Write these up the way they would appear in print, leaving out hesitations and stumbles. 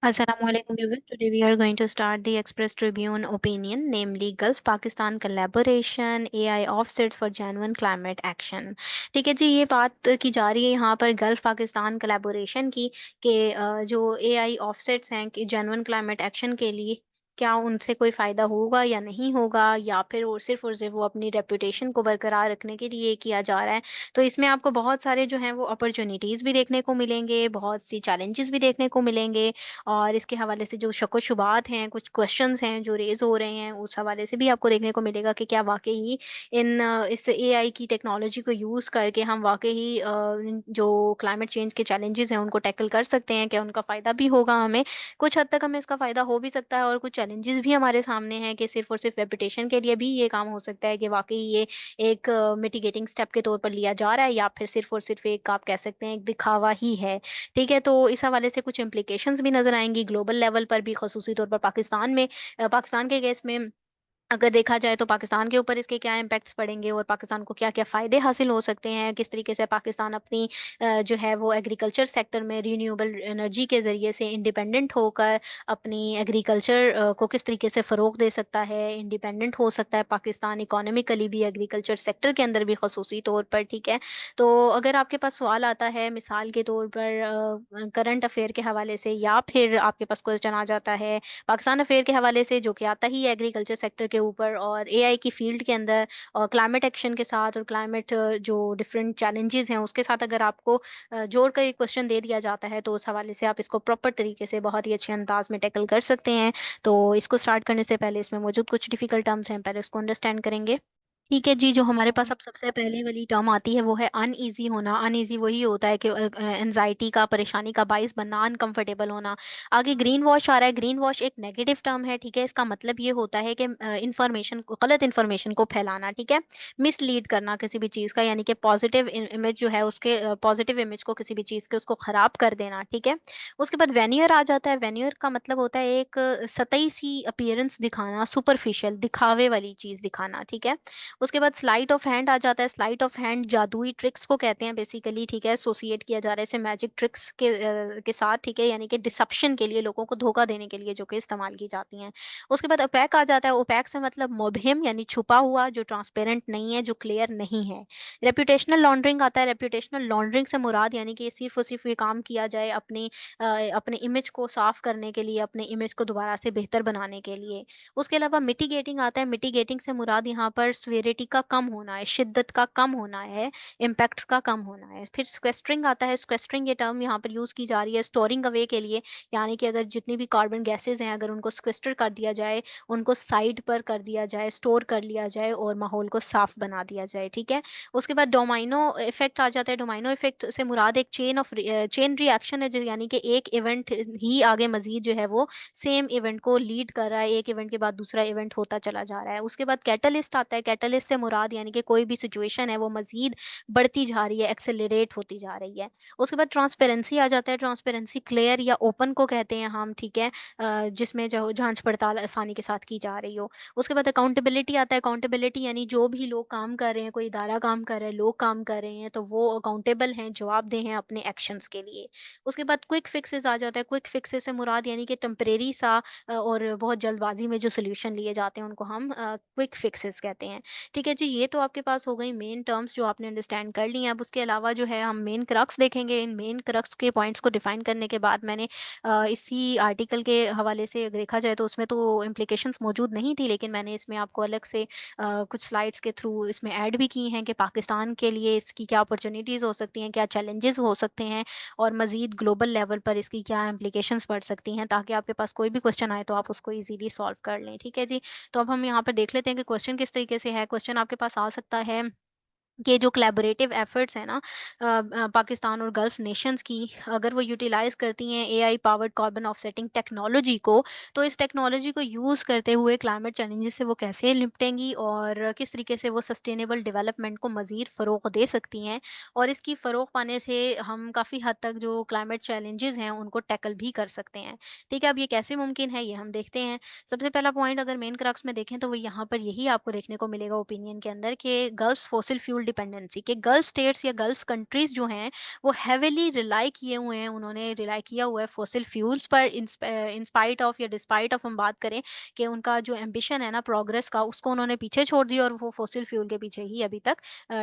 Assalamualaikum viewers. Today we are going to start the Express Tribune opinion, namely Gulf Pakistan collaboration, AI offsets for genuine climate action. ठीक है जी, ये बात की जा रही है यहाँ पर गल्फ पाकिस्तान collaboration की कि जो AI offsets हैं कि genuine climate action के लिए क्या उनसे कोई फायदा होगा या नहीं होगा, या फिर और सिर्फ वो अपनी रेपुटेशन को बरकरार रखने के लिए किया जा रहा है। तो इसमें आपको बहुत सारे जो हैं वो अपॉर्चुनिटीज भी देखने को मिलेंगे, बहुत सी चैलेंजेस भी देखने को मिलेंगे, और इसके हवाले से जो शक-व-शुबात हैं, कुछ क्वेश्चन्स हैं जो रेज़ हो रहे हैं, उस हवाले से भी आपको देखने को मिलेगा कि क्या वाक़ई ही इस एआई की टेक्नोलॉजी को यूज़ करके हम वाक़ई ही जो क्लाइमेट चेंज के चैलेंजेज़ हैं, उनको टैकल कर सकते हैं? क्या उनका फ़ायदा भी होगा हमें? कुछ हद तक हमें इसका फ़ायदा हो भी सकता है, और कुछ चैलेंजेज़ भी हमारे सामने हैं कि सिर्फ़ और सिर्फ़ रेपुटेशन के लिए भी ये काम हो सकता है कि वाक़ई ये एक मिटिगेटिंग स्टेप के तौर पर लिया जा रहा है, या फिर सिर्फ़ और सिर्फ़ एक आप कह सकते हैं एक दिखावा ही है। ठीक है, तो इस हवाले से कुछ इम्प्लीकेशंस भी नज़र आएँगी ग्लोबल लेवल पर भी, ख़ुसूसी तौर पर पाकिस्तान के केस में अगर देखा जाए तो पाकिस्तान के ऊपर इसके क्या इम्पैक्ट्स पड़ेंगे, और पाकिस्तान को क्या-क्या फ़ायदे हासिल हो सकते हैं, किस तरीके से पाकिस्तान अपनी जो है वो एग्रीकल्चर सेक्टर में रिन्यूएबल एनर्जी के ज़रिए से इंडिपेंडेंट होकर अपनी एग्रीकल्चर को किस तरीके से फ़रोग़ दे सकता है, इंडिपेंडेंट हो सकता है पाकिस्तान इकोनॉमिकली भी, एग्रीकल्चर सेक्टर के अंदर भी ख़ुसूसी तौर पर, ठीक है। तो अगर आपके पास सवाल आता है मिसाल के तौर पर करंट अफ़ेयर के हवाले से, या फिर आपके पास क्वेश्चन आ जाता है पाकिस्तान अफ़ेयर के हवाले से, जो कि आता ही है एग्रीकल्चर सेक्टर के ऊपर और एआई की फ़ील्ड के अंदर, और क्लाइमेट एक्शन के साथ, और क्लाइमेट जो डिफरेंट चैलेंजेज़ हैं उसके साथ अगर आपको जोड़कर एक क्वेश्चन दे दिया जाता है, तो उस हवाले से आप इसको प्रॉपर तरीके से बहुत ही अच्छे अंदाज़ में टैकल कर सकते हैं। तो इसको स्टार्ट करने से पहले इसमें मौजूद कुछ डिफ़िकल्ट टर्म्स हैं, पहले उसको अंडरस्टैंड करेंगे। ठीक है जी, जो हमारे पास अब सबसे पहले वाली टर्म आती है वो है अनईज़ी होना। अनईज़ी वही होता है कि एंग्ज़ायटी का, परेशानी का बाइस बनना, अनकम्फ़र्टेबल होना। आगे ग्रीन वॉश आ रहा है। ग्रीन वॉश एक नेगेटिव टर्म है, ठीक है? इसका मतलब ये होता है कि इन्फॉर्मेशन को, गलत इन्फॉर्मेशन को फैलाना, ठीक है? मिसलीड करना किसी भी चीज़ का, यानी कि पॉज़िटिव इमेज जो है उसके पॉज़िटिव इमेज को किसी भी चीज़ के उसको ख़राब कर देना, ठीक है? उसके बाद वेनियर आ जाता है। वेनियर का मतलब होता है एक सतही सी अपीयरेंस दिखाना, सुपरफिशियल दिखावे वाली चीज़ दिखाना, ठीक है? उसके बाद स्लाइट ऑफ हैंड आ जाता है। स्लाइट ऑफ हैंड जादुई ट्रिक्स को कहते हैं बेसिकली, ठीक है? एसोसिएट किया जा रहा है इसे मैजिक ट्रिक्स के साथ, ठीक है? यानी कि डिसेप्शन के लिए, लोगों को धोखा देने के लिए जो कि इस्तेमाल की जाती हैं। उसके बाद ओपेक आ जाता है। ओपेक से मतलब मुबहिम, यानी छुपा हुआ, जो ट्रांसपेरेंट नहीं है, जो क्लियर नहीं है। रेपुटेशनल लॉन्ड्रिंग आता है। रेपुटेशनल लॉन्ड्रिंग से मुराद यानी कि सिर्फ़ और सिर्फ़ ये काम किया जाए अपने इमेज को साफ करने के लिए, अपने इमेज को दोबारा से बेहतर बनाने के लिए। उसके अलावा मिटिगेटिंग आता है। मिटिगेटिंग से मुराद यहाँ पर सेवेरिटी का कम होना है, शिद्दत का कम होना है, इम्पैक्ट्स का कम होना है। फिर स्क्वेस्टरिंग आता है। स्क्वेस्टरिंग ये टर्म यहाँ पर यूज़ की जा रही है स्टोरिंग अवे के लिए, यानी कि अगर जितनी भी कार्बन गैसेज़ हैं, अगर उनको स्क्वेस्टर कर दिया जाए, उनको साइड पर कर दिया जाए, स्टोर कर लिया जाए और माहौल को साफ बना दिया जाए, ठीक है? उसके बाद डोमाइनो इफ़ेक्ट आ जाता है। डोमाइनो इफ़ेक्ट से मुराद एक चेन रिएक्शन है, यानी कि एक इवेंट ही आगे मज़ीद जो है वो सेम इवेंट को लीड कर रहा है, एक इवेंट के बाद दूसरा इवेंट होता चला जा रहा है। उसके बाद कैटलिस्ट आता है। कैटलिस्ट से मुराद यानी कि कोई भी सिचुएशन है वो मज़ीद बढ़ती जा रही है, एक्सेलरेट होती जा रही है। उसके बाद ट्रांसपेरेंसी आ जाता है। ट्रांसपेरेंसी क्लियर या ओपन को कहते हैं हम, ठीक है? जिसमें जो जाँच-पड़ताल आसानी के साथ की जा रही हो। उसके बाद अकाउंटेबिलिटी आता है। अकाउंटेबिलिटी यानी जो भी लोग काम कर रहे हैं, कोई इदारा काम कर रहा है, लोग काम कर रहे हैं, तो वो अकाउंटेबल हैं, जवाबदेह हैं अपने एक्शंस के लिए। उसके बाद क्विक फिक्सेस आ जाता है। क्विक फिक्सेस से मुराद यानी कि टेम्परेरी सा और बहुत जल्दबाजी में जो सॉल्यूशन लिए जाते हैं उनको हम क्विक फिक्सेस कहते हैं। ठीक है जी, ये तो आपके पास हो गई मेन टर्म्स जो आपने अंडरस्टैंड कर ली हैं। अब उसके अलावा जो है हम मेन क्रक्स देखेंगे। इन मेन क्रक्स के पॉइंट्स को डिफाइन करने के बाद मैंने इसी आर्टिकल के हवाले से अगर देखा जाए तो उसमें तो इम्प्लीकेशंस मौजूद नहीं थी, लेकिन मैंने इसमें आपको अलग से कुछ स्लाइड्स के थ्रू इसमें ऐड भी की हैं कि पाकिस्तान के लिए इसकी क्या अपॉर्चुनिटीज़ हो सकती हैं, क्या चैलेंजेस हो सकते हैं, और मज़ीद ग्लोबल लेवल पर इसकी क्या इम्प्लीकेशंस पड़ सकती हैं, ताकि आपके पास कोई भी क्वेश्चन आए तो आप उसको इजीली सॉल्व कर लें। ठीक है जी? तो अब हम यहाँ पर देख लेते हैं कि क्वेश्चन किस तरीके से है। क्वेश्चन आपके पास आ सकता है कि जो कोलैबोरेटिव एफर्ट्स हैं ना पाकिस्तान और गल्फ नेशंस की, अगर वो यूटिलाइज करती हैं AI powered carbon offsetting technology को, तो इस टेक्नोलॉजी को यूज़ करते हुए क्लाइमेट चैलेंजेस से वो कैसे निपटेंगी, और किस तरीके से वो सस्टेनेबल डेवलपमेंट को मज़ीद फ़रोग़ दे सकती हैं, और इसकी फ़रोग़ पाने से हम काफ़ी हद तक जो क्लाइमेट चैलेंजेस हैं उनको टैकल भी कर सकते हैं। ठीक है, अब ये कैसे मुमकिन है ये हम देखते हैं। सबसे पहला पॉइंट अगर मेन क्रक्स में देखें तो वो यहाँ पर यही आपको देखने को मिलेगा ओपिनियन के अंदर कि gulf fossil fuel fuel dependency, के गल्फ स्टेट्स या गल्फ कंट्रीज जो हैं वो हेविली रिलाई किए हुए हैं, उन्होंने रिलाई किया हुआ है फॉसिल फ्यूल्स पर, इन स्पाइट ऑफ या डिस्पाइट ऑफ हम बात करें कि उनका जो एम्बिशन है ना प्रोग्रेस का, उसको उन्होंने पीछे छोड़ दिया और वो फॉसिल फ्यूल के पीछे ही अभी तक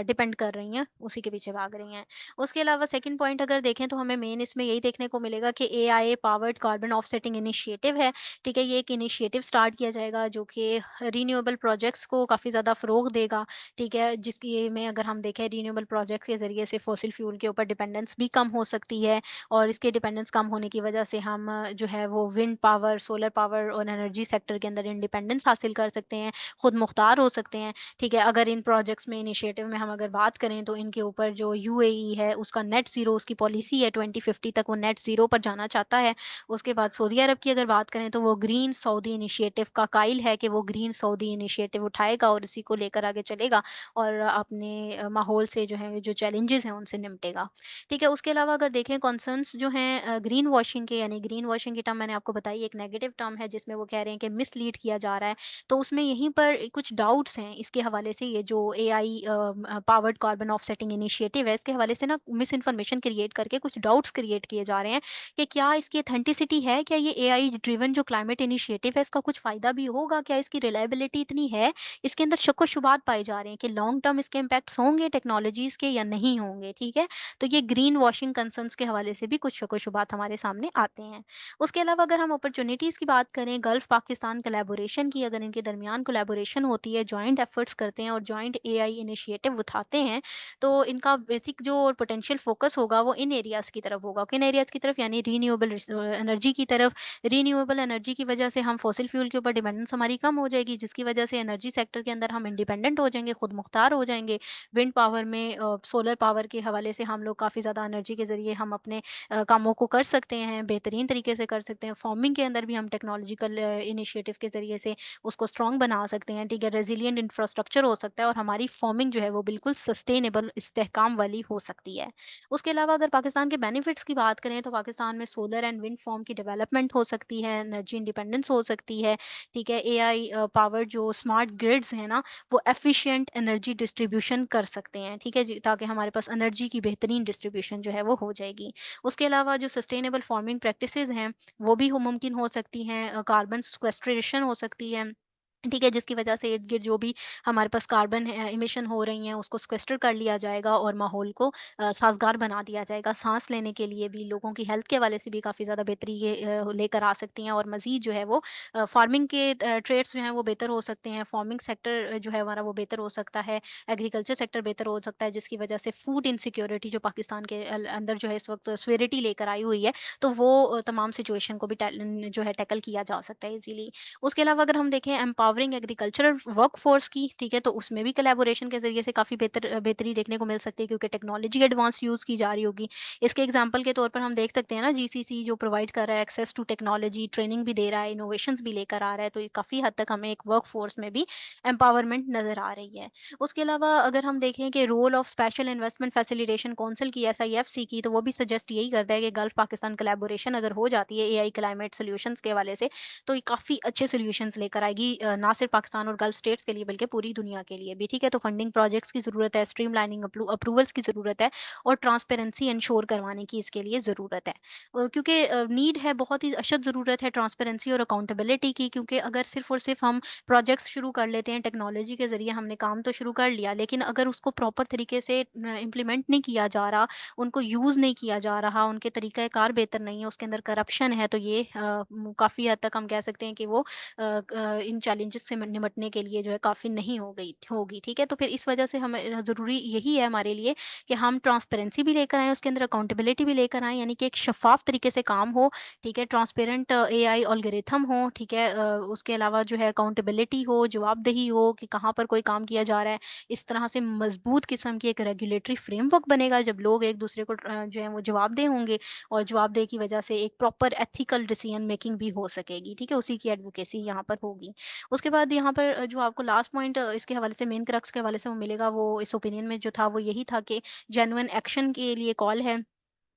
डिपेंड कर रही हैं, उसी के पीछे भाग रही हैं। उसके अलावा सेकंड पॉइंट अगर देखें तो हमें मेन इसमें यही देखने को मिलेगा कि AI powered carbon offsetting initiative है। ठीक है, ये एक इनिशिएटिव स्टार्ट किया जाएगा जो कि रीन्यूएबल प्रोजेक्ट्स को काफ़ी ज़्यादा फ़रोग देगा। ठीक है, जिसकी में अगर हम देखें रीन्यूएबल प्रोजेक्ट्स के ज़रिए से फॉसिल फ्यूल के ऊपर डिपेंडेंस भी कम हो सकती है, और इसके डिपेंडेंस कम होने की वजह से हम जो है वो विंड पावर, सोलर पावर और एनर्जी सेक्टर के अंदर इंडिपेंडेंस हासिल कर सकते हैं, खुद मुख्तार हो सकते हैं। ठीक है, अगर इन प्रोजेक्ट्स में, इनिशिएटिव में हम अगर बात करें तो इनके ऊपर जो यूएई है उसका नेट ज़ीरो, उसकी पॉलिसी है 2050 तक वो नेट ज़ीरो पर जाना चाहता है। उसके बाद सऊदी अरब की अगर बात करें तो वो ग्रीन सऊदी इनिशिएटिव का कायल है कि वो ग्रीन सऊदी इनिशिएटिव उठाएगा और इसी को लेकर आगे चलेगा और अपने माहौल से जो है जो चैलेंजेस हैं उनसे निपटेगा। ठीक है, उसके अलावा अगर देखें कॉन्सर्न्स जो हैं ग्रीन वॉशिंग के, यानी ग्रीन वॉशिंग की टर्म मैंने आपको बताई, एक नेगेटिव टर्म है जिसमें वो कह रहे हैं कि मिसलीड किया जा रहा है। तो उसमें यहीं पर कुछ डाउट्स हैं इसके हवाले से, ये जो AI powered carbon offsetting initiative है इसके हवाले से ना मिस इन्फॉर्मेशन क्रिएट करके कुछ डाउट्स क्रिएट किए जा रहे हैं कि क्या इसकी ऑथेंटिसिटी है, क्या ये एआई ड्रिवन जो क्लाइमेट इनिशिएटिव है इसका कुछ फायदा भी होगा, क्या इसकी रिलायबिलिटी इतनी है, इसके अंदर शक व शुबात पाए जा रहे हैं कि लॉन्ग टर्म इसके इम्पैक्ट्स होंगे टेक्नोलॉजीज के या नहीं होंगे। ठीक है, तो ये ग्रीन वॉशिंग कंसर्न्स के हवाले से भी कुछ शक व शुबात हमारे सामने आते हैं। उसके अलावा अगर हम अपॉर्चुनिटीज़ की बात करें, गल्फ पाकिस्तान कोलैबोरेशन की, अगर इनके दरमियान कोलैबोरेशन होती है, जॉइंट एफर्ट्स करते हैं और जॉइंट एआई इनिशिएटिव उठाते हैं, तो इनका बेसिक जो पोटेंशियल फोकस होगा वो इन एरियाज़ की तरफ होगा। किन एरियाज़ की तरफ? यानी रीन्यूएबल एनर्जी की तरफ। रीन्यूएबल एनर्जी की वजह से हम फॉसिल फ्यूल के ऊपर डिपेंडेंस हमारी कम हो जाएगी, जिसकी वजह से एनर्जी सेक्टर के अंदर हम इंडिपेंडेंट हो जाएँगे, खुद मुख्तार हो जाएँगे। विंड पावर में सोलर पावर के हवाले से हम लोग काफ़ी ज़्यादा एनर्जी के ज़रिए हम अपने कामों को कर सकते हैं, बेहतरीन तरीके से कर सकते हैं। फार्मिंग के अंदर भी हम टेक्नोलॉजिकल इनिशिएटिव के ज़रिए से उसको स्ट्रॉन्ग बना सकते हैं, ठीक है? रेज़िलिएंट इंफ्रास्ट्रक्चर हो सकता है और हमारी फार्मिंग जो है वो बिल्कुल सस्टेनेबल इस्तेहकाम वाली हो सकती है। उसके अलावा अगर पाकिस्तान के बेनिफिट्स की बात करें तो पाकिस्तान में सोलर एंड विंड फार्म की डेवलपमेंट हो सकती है, एनर्जी इंडिपेंडेंस हो सकती है, ठीक है? एआई पावर्ड जो स्मार्ट ग्रिड्स हैं ना, वो एफिशिएंट एनर्जी डिस्ट्रीब्यूशन कर सकते हैं, ठीक है जी? ताकि हमारे पास एनर्जी की बेहतरीन डिस्ट्रीब्यूशन जो है वो हो जाएगी। उसके अलावा जो सस्टेनेबल फार्मिंग प्रैक्टिसेज़ हैं, वो भी हो मुमकिन हो सकती हैं, कार्बन सिक्वेस्ट्रेशन हो सकती है, ठीक है? जिसकी वजह से इर्द-गिर्द जो भी हमारे पास कार्बन इमिशन हो रही हैं, उसको सिक्वेस्टर कर लिया जाएगा और माहौल को साज़गार बना दिया जाएगा। साँस लेने के लिए भी, लोगों की हेल्थ के हवाले से भी काफ़ी ज़्यादा बेहतरी ये लेकर आ सकती हैं और मज़ीद जो है वो फार्मिंग के ट्रेड्स जो हैं वो बेहतर हो सकते हैं। फार्मिंग सेक्टर जो है हमारा वो बेहतर हो सकता है, एग्रीकल्चर सेक्टर बेहतर हो सकता है, जिसकी वजह से फूड इनसिक्योरिटी जो पाकिस्तान के अंदर जो है इस वक़्त स्वेरिटी लेकर आई हुई है, तो वो तमाम सिचुएशन को भी जो है टैकल किया जा सकता है ईज़िली। उसके अलावा अगर हम देखें एम्पावरिंग एग्रीकल्चरल वर्कफोर्स की, ठीक है, तो उसमें भी कोलैबोरेशन के ज़रिए से काफ़ी बेहतरी देखने को मिल सकती है क्योंकि टेक्नोलॉजी एडवांस यूज़ की जा रही होगी। इसके एग्जांपल के तौर पर हम देख सकते हैं ना, जीसीसी जो प्रोवाइड कर रहा है एक्सेस टू टेक्नोलॉजी, ट्रेनिंग भी दे रहा है, इनोवेशंस भी लेकर आ रहा है, तो ये काफ़ी हद तक हमें एक वर्कफोर्स में भी एम्पावरमेंट नज़र आ रही है। उसके अलावा अगर हम देखें कि role of special investment facilitation council की, एसआईएफसी की, तो वो भी सजेस्ट यही करता है कि गल्फ पाकिस्तान कोलैबोरेशन अगर हो जाती है एआई क्लाइमेट सॉल्यूशंस के हवाले से, तो ये काफ़ी अच्छे सॉल्यूशंस लेकर आएगी, ना सिर्फ पाकिस्तान और गल्फ स्टेट्स के लिए बल्कि पूरी दुनिया के लिए भी, ठीक है? तो फंडिंग प्रोजेक्ट्स की ज़रूरत है, स्ट्रीमलाइनिंग अप्रूवल्स की ज़रूरत है और ट्रांसपेरेंसी इंश्योर करवाने की इसके लिए ज़रूरत है। क्योंकि नीड है, बहुत ही अशद ज़रूरत है ट्रांसपेरेंसी और अकाउंटेबिलिटी की, क्योंकि अगर सिर्फ़ और सिर्फ हम प्रोजेक्ट्स शुरू कर लेते हैं टेक्नोलॉजी के ज़रिए, हमने काम तो शुरू कर लिया, लेकिन अगर उसको प्रॉपर तरीके से इम्प्लीमेंट नहीं किया जा रहा, उनको यूज़ नहीं किया जा रहा, उनके तरीक़ाकार बेहतर नहीं है, उसके अंदर करप्शन है, तो ये काफ़ी हद तक हम कह सकते हैं कि वो इन चैलेंजेस से निमटने के लिए जो है काफ़ी नहीं हो गई होगी, ठीक है? तो फिर इस वजह से हमें ज़रूरी यही है हमारे लिए कि हम ट्रांसपेरेंसी भी लेकर आएँ, उसके अंदर अकाउंटेबिलिटी भी लेकर आएँ, यानी कि एक शफ़ाफ़ तरीके से काम हो, ठीक है? ट्रांसपेरेंट एआई एल्गोरिथम हो, ठीक है? उसके अलावा जो है अकाउंटेबिलिटी हो, जवाबदेही हो कि कहाँ पर कोई काम किया जा रहा है। इस तरह से मज़बूत किस्म की एक रेगुलेटरी फ्रेमवर्क बनेगा, जब लोग एक-दूसरे को जो है वो जवाबदेह होंगे और जवाबदेही की वजह से एक प्रॉपर एथिकल डिसीजन मेकिंग भी हो सकेगी, ठीक है? उसी की एडवोकेसी यहाँ पर होगी। उसके बाद यहाँ पर जो आपको लास्ट पॉइंट इसके हवाले से, मेन क्रक्स के हवाले से वो मिलेगा, वो इस ओपिनियन में जो था वो यही था कि जेन्युइन एक्शन के लिए कॉल है।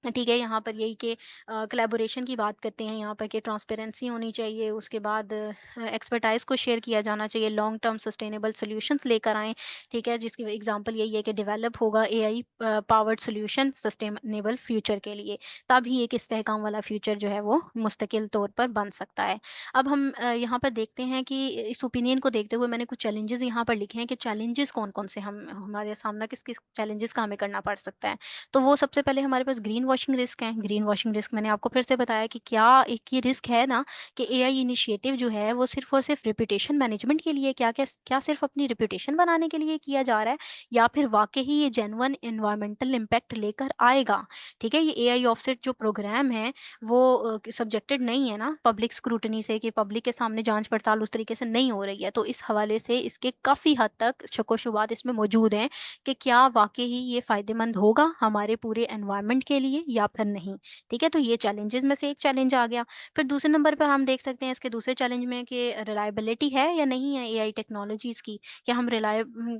ठीक है, यहाँ पर यही कि कोलैबोरेशन की बात करते हैं यहाँ पर कि ट्रांसपेरेंसी होनी चाहिए, उसके बाद एक्सपर्टाइज़ को शेयर किया जाना चाहिए, लॉन्ग टर्म सस्टेनेबल सॉल्यूशंस लेकर आएँ, ठीक है? जिसकी एग्ज़ाम्पल यही है कि डेवलप होगा AI powered solution sustainable future के लिए, तभी एक इस्तेहकाम वाला फ्यूचर जो है वो मुस्तकिल तौर पर बन सकता है। अब हम यहाँ पर देखते हैं कि इस ओपिनियन को देखते हुए मैंने कुछ चैलेंजेज़ यहाँ पर लिखे हैं कि चैलेंजेज़ कौन-कौन से हम हमारे सामना किस-किस चैलेंजेज़ का हमें करना पड़ सकता है। तो वो सबसे पहले हमारे पास ग्रीन वॉशिंग रिस्क है। ग्रीन वॉशिंग रिस्क मैंने आपको फिर से बताया कि क्या एक ये रिस्क है ना कि एआई इनिशिएटिव जो है वो सिर्फ़ और सिर्फ़ रेपुटेशन मैनेजमेंट के लिए क्या सिर्फ़ अपनी रेपुटेशन बनाने के लिए किया जा रहा है या फिर वाक़ई ही ये जेन्युइन एनवायरमेंटल इम्पैक्ट लेकर आएगा, ठीक है? ये एआई ऑफसेट जो प्रोग्राम है वो सब्जेक्टेड नहीं है ना पब्लिक स्क्रूटनी से कि पब्लिक के सामने जाँच-पड़ताल उस तरीके से नहीं हो रही है। तो इस हवाले से इसके काफ़ी हद तक शक-ओ-शुबात इसमें मौजूद हैं कि क्या वाक़ई ही ये फ़ायदेमंद होगा हमारे पूरे एनवायरनमेंट के लिए या फिर नहीं, ठीक है? तो ये चैलेंजेज़ में से एक चैलेंज आ गया। फिर दूसरे नंबर पर हम देख सकते हैं इसके दूसरे चैलेंज में कि रिलायबिलिटी है या नहीं है एआई टेक्नोलॉजीज़ की? क्या हम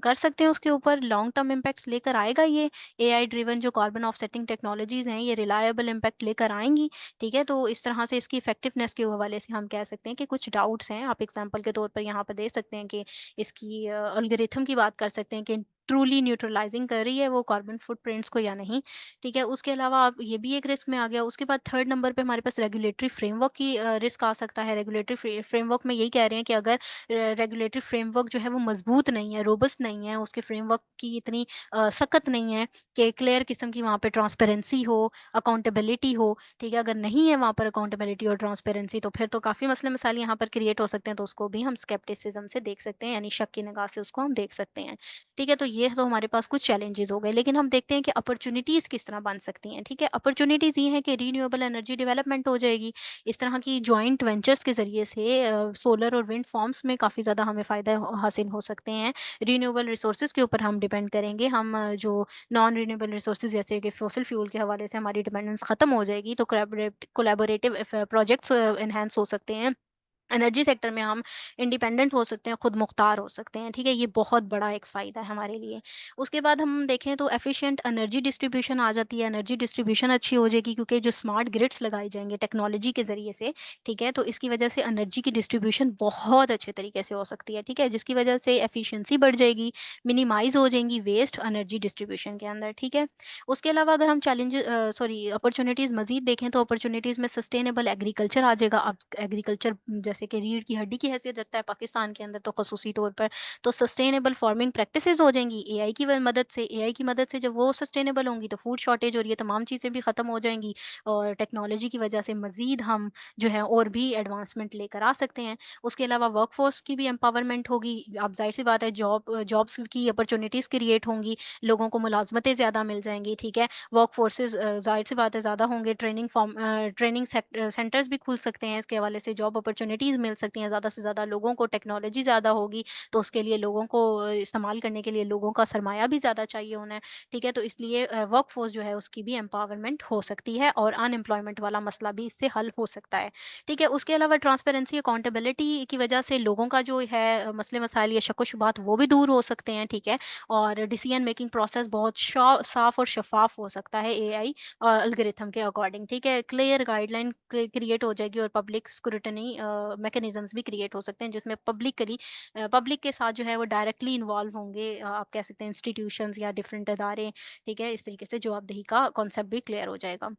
कर सकते हैं उसके ऊपर लॉन्ग टर्म इम्पैक्ट्स लेकर आएगा ये एआई ड्रिवन जो कार्बन ऑफसेटिंग टेक्नोलॉजीज़ हैं, ये रिलायबल इम्पैक्ट लेकर आएँगी, ठीक है? तो इस तरह से इसकी इफेक्टिवनेस के हवाले से हम कह सकते हैं कि कुछ डाउट्स हैं। आप एग्ज़ाम्पल के तौर पर यहाँ पर देख सकते हैं कि इसकी एल्गोरिथम की बात कर सकते हैं कि ट्रूली न्यूट्रलाइज़िंग कर रही है वो कार्बन फुटप्रिंट्स को या नहीं, ठीक है? उसके अलावा अब ये भी एक रिस्क में आ गया। उसके बाद थर्ड नंबर पे हमारे पास रेगुलेटरी फ्रेमवर्क की रिस्क आ सकता है। रेगुलेटरी फ्रेमवर्क में यही कह रहे हैं कि अगर रेगुलेटरी फ्रेमवर्क जो है वो मज़बूत नहीं है, रोबस्ट नहीं है, उसके फ्रेमवर्क की इतनी सख्त नहीं है कि क्लियर किस्म की वहाँ पे ट्रांसपेरेंसी हो, अकाउंटेबिलिटी हो, ठीक है? अगर नहीं है वहाँ पर अकाउंटेबिलिटी और ट्रांसपेरेंसी तो फिर तो काफ़ी मसले-मसाइल यहाँ पर क्रिएट हो सकते हैं, तो उसको भी हम स्केप्टिसिज़्म से देख सकते हैं, यानी शक की निगाह से उसको हम देख सकते हैं। ठीक है, तो ये तो हमारे पास कुछ चैलेंजेस हो गए, लेकिन हम देखते हैं कि अपॉर्च्युनिटीज़ किस तरह बन सकती हैं, ठीक है? अपॉर्च्युनिटीज़ ये हैं कि रिन्यूएबल एनर्जी डेवलपमेंट हो जाएगी। इस तरह की जॉइंट वेंचर्स के ज़रिए से सोलर और विंड फार्म्स में काफ़ी ज़्यादा हमें फ़ायदा हासिल हो सकते हैं। रिन्यूएबल रिसोर्सेज़ के ऊपर हम डिपेंड करेंगे, हम जो नॉन रिन्यूएबल रिसोर्सेज़ जैसे कि फॉसिल फ्यूल के हवाले से हमारी डिपेंडेंस खत्म हो जाएगी, तो कोलैबोरेटिव प्रोजेक्ट्स एनहांस हो सकते हैं। एनर्जी सेक्टर में हम इंडिपेंडेंट हो सकते हैं, खुद मुख्तार हो सकते हैं, ठीक है? ये बहुत बड़ा एक फ़ायदा है हमारे लिए। उसके बाद हम देखें तो एफिशिएंट एनर्जी डिस्ट्रीब्यूशन आ जाती है, एनर्जी डिस्ट्रीब्यूशन अच्छी हो जाएगी क्योंकि जो स्मार्ट ग्रिड्स लगाए जाएँगे टेक्नोलॉजी के ज़रिए से, ठीक है? तो इसकी वजह से एनर्जी की डिस्ट्रीब्यूशन बहुत अच्छे तरीके से हो सकती है, ठीक है? जिसकी वजह से एफिशिएंसी बढ़ जाएगी, मिनिमाइज़ हो जाएँगी वेस्ट एनर्जी डिस्ट्रीब्यूशन के अंदर, ठीक है? उसके अलावा अगर हम अपॉर्च्युनिटीज़ मज़ीद देखें तो अपॉर्च्युनिटीज़ में सस्टेनेबल एग्रीकल्चर आ जाएगा। अब एग्रीकल्चर जैसे कि रीढ़ की हड्डी की हैसियत रखता है पाकिस्तान के अंदर तो ख़ुसूसी तौर पर, तो सस्टेनेबल फार्मिंग प्रैक्टिसेज़ हो जाएँगी एआई की एआई की मदद से जब वो सस्टेनेबल होंगी तो फूड शॉर्टेज और ये तमाम चीज़ें भी ख़त्म हो जाएँगी और टेक्नोलॉजी की वजह से मज़ीद हम जो है और भी एडवांसमेंट लेकर आ सकते हैं। उसके अलावा वर्कफ़ोर्स की भी एम्पावरमेंट होगी। अब ज़ाहिर-सी बात है जॉब्स की अपॉर्च्युनिटीज़ क्रिएट होंगी, लोगों को मुलाज़मतें ज़्यादा मिल जाएँगी, ठीक है? वर्क फोर्सेस ज़ाहिर-सी बात है ज़्यादा होंगे, ट्रेनिंग सेंटर्स भी खुल सकते हैं, इसके हवाले से जॉब अपॉर्च्युनिटीज़ मिल सकती हैं, ज़्यादा से ज़्यादा लोगों को टेक्नोलॉजी ज़्यादा होगी, तो उसके लिए लोगों को इस्तेमाल करने के लिए लोगों का सरमाया भी ज़्यादा चाहिए होना है, ठीक है? तो इसलिए वर्क फोर्स जो है उसकी भी एम्पावरमेंट हो सकती है और अनएम्प्लॉयमेंट वाला मसला भी इससे हल हो सकता है, ठीक है? उसके अलावा ट्रांसपेरेंसी, अकाउंटेबिलिटी की वजह से लोगों का जो है मसले-मसाइल या शक-ओ-शुबात वो भी दूर हो सकते हैं, ठीक है? और डिसीजन मेकिंग प्रोसेस बहुत साफ और शफाफ हो सकता है एआई एल्गोरिथम के अकॉर्डिंग, ठीक है? क्लियर गाइडलाइन क्रिएट हो जाएगी और पब्लिक स्क्रूटनी मैकेनिज्म्स भी क्रिएट हो सकते हैं जिसमें पब्लिक के साथ जो है वो डायरेक्टली इन्वॉल्व होंगे, आप कह सकते हैं इंस्टीट्यूशंस या डिफरेंट इदारे, ठीक है? इस तरीके से जवाबदेही का कॉन्सेप्ट भी क्लियर हो जाएगा।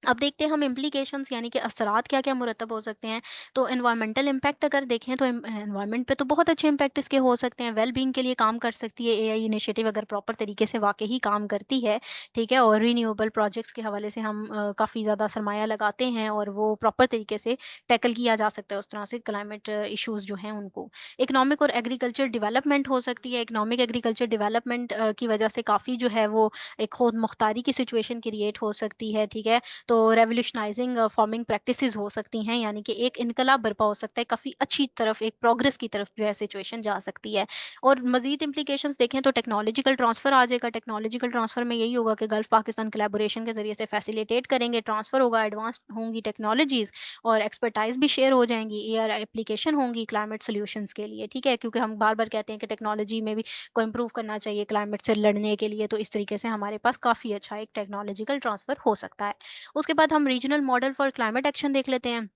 अब देखते हैं हम इम्प्लीकेशंस यानी कि असरात क्या-क्या मुरतब हो सकते हैं। तो एनवायरमेंटल इम्पैक्ट अगर देखें तो एनवायरनमेंट पे तो बहुत अच्छे इम्पैक्ट इसके हो सकते हैं। वेल बीइंग के लिए काम कर सकती है एआई इनिशिएटिव अगर प्रॉपर तरीके से वाक़ई ही काम करती है, ठीक है? और रिन्यूएबल प्रोजेक्ट्स के हवाले से हम काफ़ी ज़्यादा सरमाया लगाते हैं और वो प्रॉपर तरीके से टैकल किया जा सकता है उस तरह से क्लाइमेट इश्यूज़ जो हैं उनको। इकोनॉमिक और एग्रीकल्चर डेवलपमेंट हो सकती है। इकोनॉमिक एग्रीकल्चर डेवलपमेंट की वजह से काफ़ी जो है वो एक खुद मुख्तारी की सिचुएशन क्रिएट हो सकती है, ठीक है? तो रेवोल्यूशनाइजिंग फार्मिंग प्रैक्टिसेस हो सकती हैं, यानी कि एक इनकलाब बर्पा हो सकता है, काफ़ी अच्छी तरफ, एक प्रोग्रेस की तरफ जो है सिचुएशन जा सकती है। और मज़ीद इम्प्लीकेशंस देखें तो टेक्नोलॉजिकल ट्रांसफ़र आ जाएगा। टेक्नोलॉजिकल ट्रांसफ़र में यही होगा कि गल्फ़ पाकिस्तान कोलैबोरेशन के ज़रिए से फैसिलिटेट करेंगे, ट्रांसफ़र होगा, एडवांस होंगी टेक्नोलॉजीज़ और एक्सपर्टाइज़ भी शेयर हो जाएँगी, एआई एप्लीकेशन होंगी क्लाइमेट सॉल्यूशंस के लिए, ठीक है? क्योंकि हम बार-बार कहते हैं कि टेक्नोलॉजी में भी को इम्प्रूव करना चाहिए क्लाइमेट से लड़ने के लिए, तो इस तरीके से हमारे पास काफ़ी अच्छा एक टेक्नोलॉजिकल ट्रांसफ़र हो सकता है। उसके बाद हम regional model for climate action देख लेते हैं।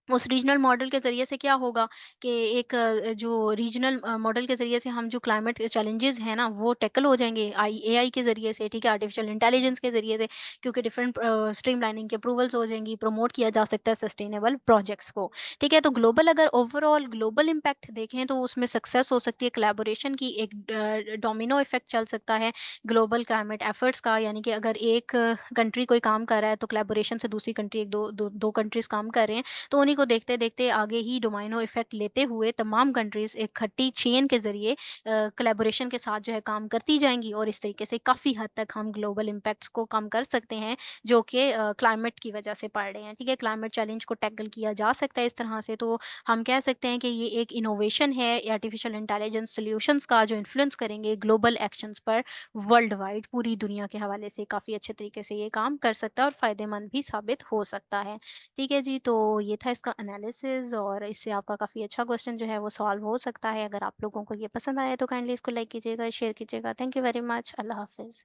उस रीजनल मॉडल के ज़रिए से क्या होगा कि एक जो रीजनल मॉडल के ज़रिए से हम जो क्लाइमेट चैलेंजेस हैं ना, वो टैकल हो जाएँगे एआई के ज़रिए से, ठीक है? आर्टिफिशियल इंटेलिजेंस के ज़रिए से, क्योंकि डिफरेंट स्ट्रीमलाइनिंग के अप्रूवल्स हो जाएँगी, प्रमोट किया जा सकता है सस्टेनेबल प्रोजेक्ट्स को, ठीक है? तो ग्लोबल अगर ओवरऑल ग्लोबल इम्पैक्ट देखें तो उसमें सक्सेस हो सकती है कोलैबोरेशन की, एक डोमिनो इफ़ेक्ट चल सकता है ग्लोबल क्लाइमेट एफर्ट्स का, यानी कि अगर एक कंट्री कोई काम कर रहा है तो कोलैबोरेशन से दूसरी कंट्री, एक 2 कंट्रीज़ काम कर रहे हैं, तो उन्हीं को देखते-देखते आगे ही डोमिनो इफ़ेक्ट लेते हुए तमाम कंट्रीज़ एक खट्टी चेन के ज़रिए कोलैबोरेशन के साथ जो है काम करती जाएँगी और इस तरीके से काफ़ी हद तक हम ग्लोबल इम्पैक्ट्स को कम कर सकते हैं, जो कि क्लाइमेट की वजह से पड़ रहे हैं, ठीक है? क्लाइमेट चैलेंज को टैकल किया जा सकता है इस तरह से, तो हम कह सकते हैं कि ये एक इनोवेशन है आर्टिफिशियल इंटेलिजेंस सॉल्यूशंस का, जो इन्फ्लुएंस करेंगे ग्लोबल एक्शंस पर वर्ल्ड वाइड, पूरी दुनिया के हवाले से काफ़ी अच्छे तरीके से ये काम कर सकता है और फ़ायदेमंद भी साबित हो सकता है। ठीक है जी, तो ये था इसका एनालिसिस और इससे आपका काफ़ी अच्छा क्वेश्चन जो है वो सॉल्व हो सकता है। अगर आप लोगों को ये पसंद आया तो काइंडली इसको लाइक कीजिएगा, शेयर कीजिएगा। Thank you very much. अल्लाह हाफ़िज़।